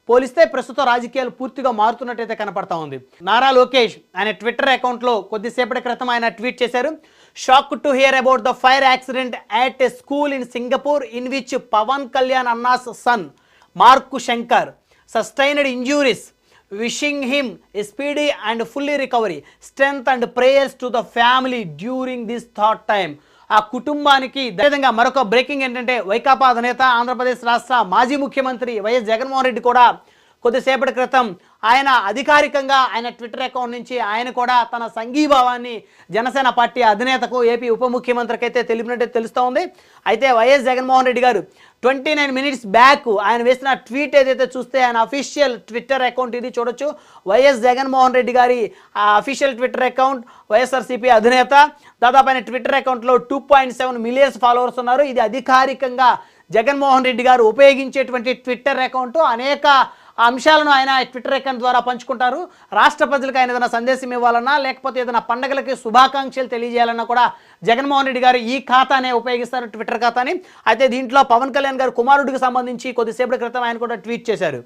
పోలిస్తే ప్రస్తుత రాజకీయాలు పూర్తిగా మారుతున్నట్టయితే కనపడతా ఉంది. నారా లోకేష్ ఆయన ట్విట్టర్ అకౌంట్లో కొద్దిసేపటి క్రితం ఆయన ట్వీట్ చేశారు. Shock to hear about the fire accident at a school in Singapore in which Pawan Kalyan అన్నాస్ son Mark Shankar sustained injuries. Wishing him a speedy and fully recovery. Strength and prayers to the family during this tough time. ఆ కుటుంబానికి అదేవిధంగా మరొక breaking ఏంటంటే వైకాపా అధినేత ఆంధ్రప్రదేశ్ రాష్ట్ర మాజీ ముఖ్యమంత్రి వైఎస్ జగన్మోహన్ రెడ్డి కూడా కొద్దిసేపటి క్రితం ఆయన అధికారికంగా ఆయన ట్విట్టర్ అకౌంట్ నుంచి ఆయన కూడా తన సంఘీభావాన్ని జనసేన పార్టీ అధినేతకు ఏపీ ఉప ముఖ్యమంత్రికి అయితే తెలిపినట్టు తెలుస్తూ ఉంది. అయితే వైఎస్ జగన్మోహన్ రెడ్డి గారు 29 minutes బ్యాక్ ఆయన వేసిన ట్వీట్ ఏదైతే చూస్తే ఆయన అఫీషియల్ ట్విట్టర్ అకౌంట్ ఇది చూడొచ్చు. వైఎస్ జగన్మోహన్ రెడ్డి గారి అఫీషియల్ ట్విట్టర్ అకౌంట్ వైఎస్ఆర్సీపీ అధినేత. దాదాపు ఆయన ట్విట్టర్ అకౌంట్లో 2.7 million ఫాలోవర్స్ ఉన్నారు. ఇది అధికారికంగా జగన్మోహన్ రెడ్డి గారు ఉపయోగించేటువంటి ట్విట్టర్ అకౌంట్. అనేక అంశాలను ఆయన ట్విట్టర్ అకౌంట్ ద్వారా పంచుకుంటారు. రాష్ట్ర ప్రజలకు ఆయన ఏదైనా సందేశం ఇవ్వాలన్నా లేకపోతే ఏదైనా పండుగలకి శుభాకాంక్షలు తెలియజేయాలన్నా కూడా జగన్మోహన్ రెడ్డి గారు ఈ ఖాతానే ఉపయోగిస్తారు, ట్విట్టర్ ఖాతాని. అయితే దీంట్లో పవన్ కళ్యాణ్ గారు కుమారుడికి సంబంధించి కొద్దిసేపటి క్రితం ఆయన కూడా ట్వీట్ చేశారు.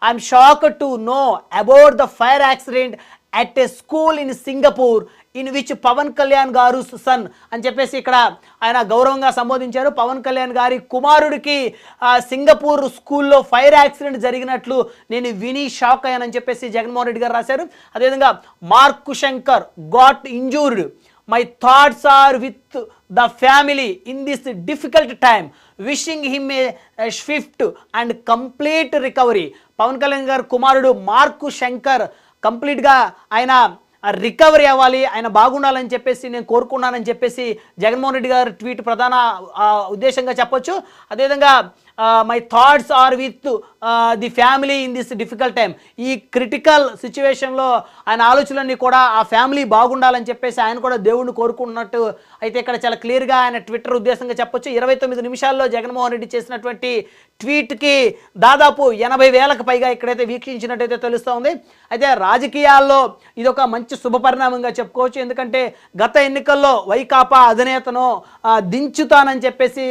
I'm shocked to know about the fire accident at a school in Singapore in which Pawan Kalyan గారు సన్ అని చెప్పేసి ఇక్కడ ఆయన గౌరవంగా సంబోధించారు. పవన్ కళ్యాణ్ గారి కుమారుడికి సింగపూర్ స్కూల్లో ఫైర్ యాక్సిడెంట్ జరిగినట్లు నేను విని షాక్ అయ్యానని చెప్పేసి జగన్మోహన్ రెడ్డి గారు రాశారు. అదేవిధంగా Mark Shankar got injured. My thoughts are with the family in this difficult time. Wishing him a swift and complete recovery. Pawan Kalyan గారు కుమారుడు మార్కు శంకర్ కంప్లీట్గా ఆయన రికవరీ అవ్వాలి, ఆయన బాగుండాలని చెప్పేసి నేను కోరుకున్నానని చెప్పేసి జగన్మోహన్ రెడ్డి గారు ట్వీట్ ప్రధాన ఉద్దేశంగా చెప్పొచ్చు. అదేవిధంగా my thoughts are with the family in this difficult time. ఈ క్రిటికల్ సిచ్యువేషన్లో ఆయన ఆలోచనలన్నీ కూడా ఆ ఫ్యామిలీ బాగుండాలని చెప్పేసి ఆయన కూడా దేవుడిని కోరుకున్నట్టు అయితే ఇక్కడ చాలా క్లియర్గా ఆయన ట్విట్టర్ ఉద్దేశంగా చెప్పొచ్చు. 29 నిమిషాల్లో జగన్మోహన్ రెడ్డి చేసినటువంటి ట్వీట్కి దాదాపు 80,000కు పైగా ఇక్కడైతే వీక్షించినట్టయితే తెలుస్తూ ఉంది. అయితే రాజకీయాల్లో ఇది ఒక మంచి శుభపరిణామంగా చెప్పుకోవచ్చు. ఎందుకంటే గత ఎన్నికల్లో వైకాపా అధినేతను దించుతానని చెప్పేసి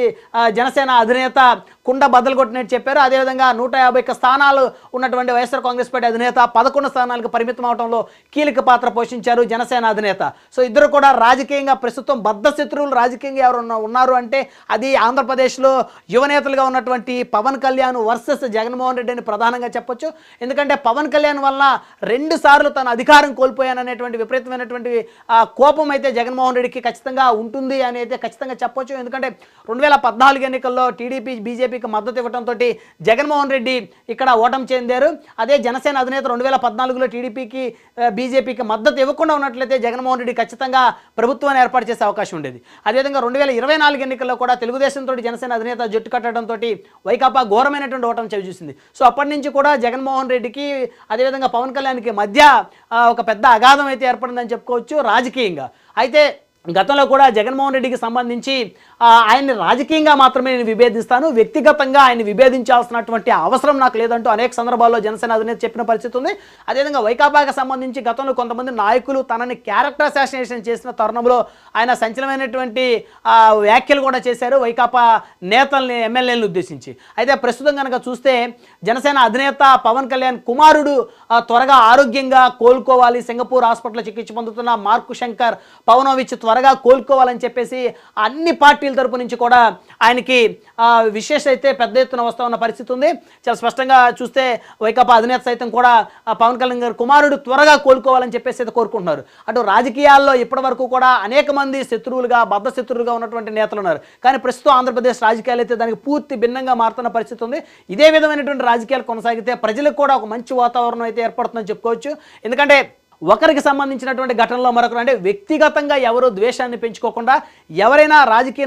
జనసేన అధినేత కుండ బద్దలు కొట్టినట్టు చెప్పారు. అదేవిధంగా 151 స్థానాలు ఉన్నటువంటి వైఎస్ఆర్ కాంగ్రెస్ పార్టీ అధినేత 11 స్థానాలకు పరిమితం అవడంలో కీలక పాత్ర పోషించారు జనసేన అధినేత. సో ఇద్దరు కూడా రాజకీయంగా ప్రస్తుతం బద్ధ శత్రువులు రాజకీయంగా ఎవరు ఉన్నారు అంటే అది ఆంధ్రప్రదేశ్లో యువనేతలుగా ఉన్నటువంటి పవన్ కళ్యాణ్ వర్సెస్ జగన్మోహన్ రెడ్డి అని ప్రధానంగా చెప్పొచ్చు. ఎందుకంటే పవన్ కళ్యాణ్ వల్ల 2 సార్లు తన అధికారం కోల్పోయాననేటువంటి విపరీతమైనటువంటి కోపం అయితే జగన్మోహన్ రెడ్డికి ఖచ్చితంగా ఉంటుంది అని అయితే ఖచ్చితంగా చెప్పొచ్చు. ఎందుకంటే 2014 ఎన్నికల్లో టీడీపీ బీజేపీకి మద్దతు ఇవ్వడంతో జగన్మోహన్ రెడ్డి ఇక్కడ ఓటమి చెందారు. అదే జనసేన అధినేత 2014లో టీడీపీకి బీజేపీకి మద్దతు ఇవ్వకుండా ఉన్నట్లయితే జగన్మోహన్ రెడ్డి ఖచ్చితంగా ప్రభుత్వాన్ని ఏర్పాటు చేసే అవకాశం ఉండేది. అదేవిధంగా 2024 ఎన్నికల్లో కూడా తెలుగుదేశంతో జనసేన అధినేత జట్టు కట్టడంతో వైకాపా ఘోరమైనటువంటి ఓటమి చవి చూసింది. సో అప్పటి నుంచి కూడా జగన్మోహన్ రెడ్డికి అదేవిధంగా పవన్ కళ్యాణ్కి మధ్య ఒక పెద్ద అగాధం అయితే ఏర్పడిందని చెప్పుకోవచ్చు రాజకీయంగా. అయితే గతంలో కూడా జగన్మోహన్ రెడ్డికి సంబంధించి ఆయన్ని రాజకీయంగా మాత్రమే నేను విభేదిస్తాను, వ్యక్తిగతంగా ఆయన విభేదించాల్సినటువంటి అవసరం నాకు లేదంటూ అనేక సందర్భాల్లో జనసేన అధినేత చెప్పిన పరిస్థితి ఉంది. అదేవిధంగా వైకాపాకి సంబంధించి గతంలో కొంతమంది నాయకులు తనని క్యారెక్టర్ అసాసినేషన్ చేసిన తరుణంలో ఆయన సంచలనమైనటువంటి వ్యాఖ్యలు కూడా చేశారు వైకాపా నేతల్ని ఎమ్మెల్యేలను ఉద్దేశించి. అయితే ప్రస్తుతం కనుక చూస్తే జనసేన అధినేత పవన్ కళ్యాణ్ కుమారుడు త్వరగా ఆరోగ్యంగా కోలుకోవాలి, సింగపూర్ హాస్పిటల్లో చికిత్స పొందుతున్న మార్కు శంకర్ పవనోవిచ్ త్వరగా కోలుకోవాలని చెప్పేసి అన్ని పార్టీల తరపు నుంచి కూడా ఆయనకి విశేష అయితే పెద్ద ఎత్తున వస్తూ ఉన్న పరిస్థితి ఉంది. చాలా స్పష్టంగా చూస్తే వైకాపా అధినేత సైతం కూడా పవన్ కళ్యాణ్ గారు కుమారుడు త్వరగా కోలుకోవాలని చెప్పేసి అయితే కోరుకుంటున్నారు. అటు రాజకీయాల్లో ఇప్పటి వరకు కూడా అనేక మంది శత్రువులుగా బద్ధ శత్రువులుగా ఉన్నటువంటి నేతలు ఉన్నారు. కానీ ప్రస్తుతం ఆంధ్రప్రదేశ్ రాజకీయాలు అయితే దానికి పూర్తి భిన్నంగా మారుతున్న పరిస్థితి ఉంది. ఇదే విధమైనటువంటి రాజకీయాలు కొనసాగితే ప్రజలకు కూడా ఒక మంచి వాతావరణం అయితే ఏర్పడుతుందని చెప్పుకోవచ్చు. ఎందుకంటే ఒకరికి సంబంధించినటువంటి ఘటనలో మరొకరు అంటే వ్యక్తిగతంగా ఎవరు ద్వేషాన్ని పెంచుకోకుండా ఎవరైనా రాజకీయ